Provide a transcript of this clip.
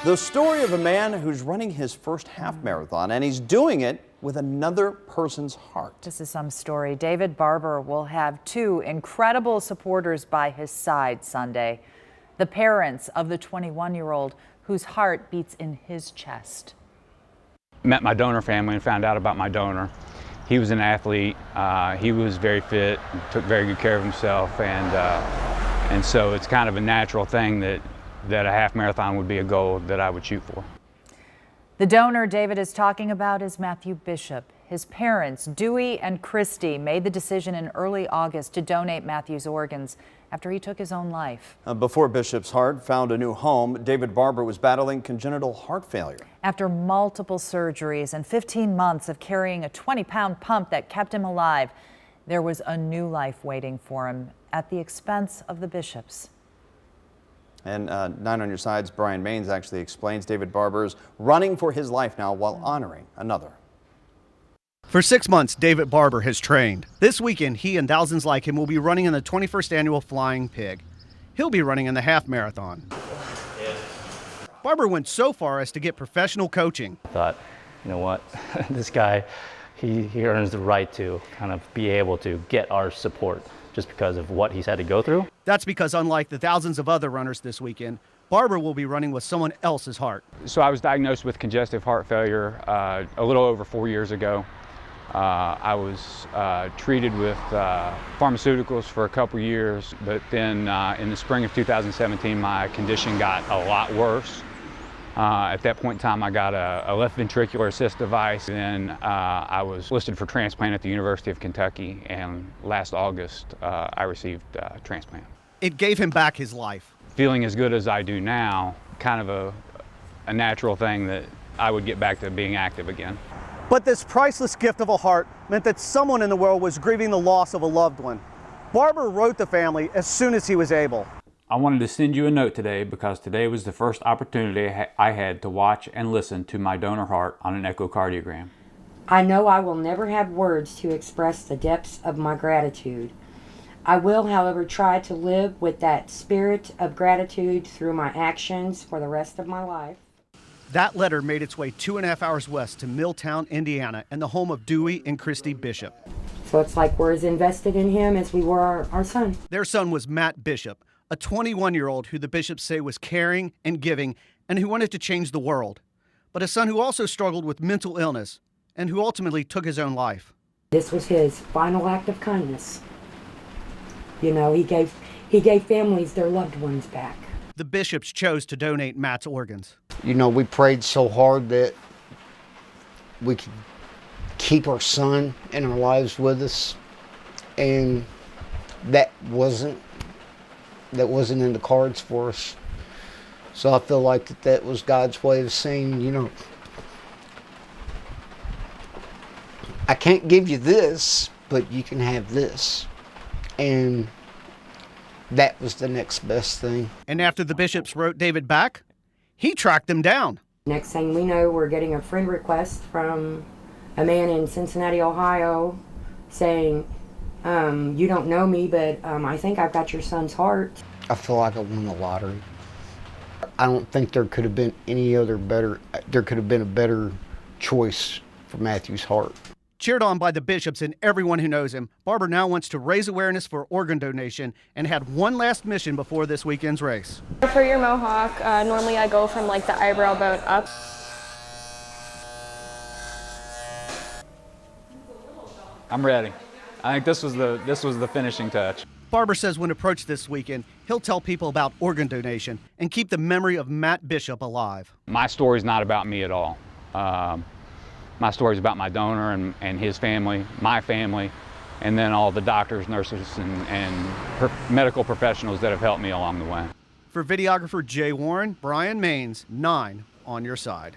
The story of a man who's running his first half marathon, and he's doing it with another person's heart. This is some story. David Barber will have two incredible supporters by his side Sunday. The parents of the 21-year-old whose heart beats in his chest. Met my donor family and found out about my donor. He was an athlete. He was very fit, took very good care of himself, and so it's kind of a natural thing that a half marathon would be a goal that I would shoot for. The donor David is talking about is Matthew Bishop. His parents, Dewey and Christy, made the decision in early August to donate Matthew's organs after he took his own life. Before Bishop's heart found a new home, David Barber was battling congenital heart failure. After multiple surgeries and 15 months of carrying a 20-pound pump that kept him alive, there was a new life waiting for him at the expense of the Bishops. And 9 on Your Side's Brian Maines actually explains David Barber's running for his life now while honoring another. For 6 months, David Barber has trained. This weekend, he and thousands like him will be running in the 21st annual Flying Pig. He'll be running in the half marathon. Barber went so far as to get professional coaching. I thought, you know what, this guy, he earns the right to kind of be able to get our support just because of what he's had to go through. That's because unlike the thousands of other runners this weekend, Barber will be running with someone else's heart. So I was diagnosed with congestive heart failure a little over 4 years ago. I was treated with pharmaceuticals for a couple years, but then in the spring of 2017, my condition got a lot worse. At that point in time, I got a left ventricular assist device. Then I was listed for transplant at the University of Kentucky, and last August, I received transplant. It gave him back his life. Feeling as good as I do now, kind of a natural thing that I would get back to being active again. But this priceless gift of a heart meant that someone in the world was grieving the loss of a loved one. Barber wrote the family as soon as he was able. I wanted to send you a note today because today was the first opportunity I had to watch and listen to my donor heart on an echocardiogram. I know I will never have words to express the depths of my gratitude. I will, however, try to live with that spirit of gratitude through my actions for the rest of my life. That letter made its way 2.5 hours west to Milltown, Indiana, and the home of Dewey and Christy Bishop. So it's like we're as invested in him as we were our son. Their son was Matt Bishop, a 21-year-old who the Bishops say was caring and giving and who wanted to change the world, but a son who also struggled with mental illness and who ultimately took his own life. This was his final act of kindness. You know, he gave families their loved ones back. The Bishops chose to donate Matt's organs. You know, we prayed so hard that we could keep our son in our lives with us, and that wasn't in the cards for us. So I feel like that was God's way of saying, you know, I can't give you this, but you can have this. And that was the next best thing. And after the Bishops wrote David back, he tracked them down. Next thing we know, we're getting a friend request from a man in Cincinnati, Ohio, saying, you don't know me, but I think I've got your son's heart. I feel like I won the lottery. I don't think there could have been a better choice for Matthew's heart. Cheered on by the Bishops and everyone who knows him, Barber now wants to raise awareness for organ donation and had one last mission before this weekend's race. For your mohawk, normally I go from like the eyebrow bone up. I'm ready. I think this was the finishing touch. Barber says when approached this weekend, he'll tell people about organ donation and keep the memory of Matt Bishop alive. My story's not about me at all. My story's about my donor and his family, my family, and then all the doctors, nurses, and medical professionals that have helped me along the way. For videographer Jay Warren, Brian Maines, 9 on Your Side.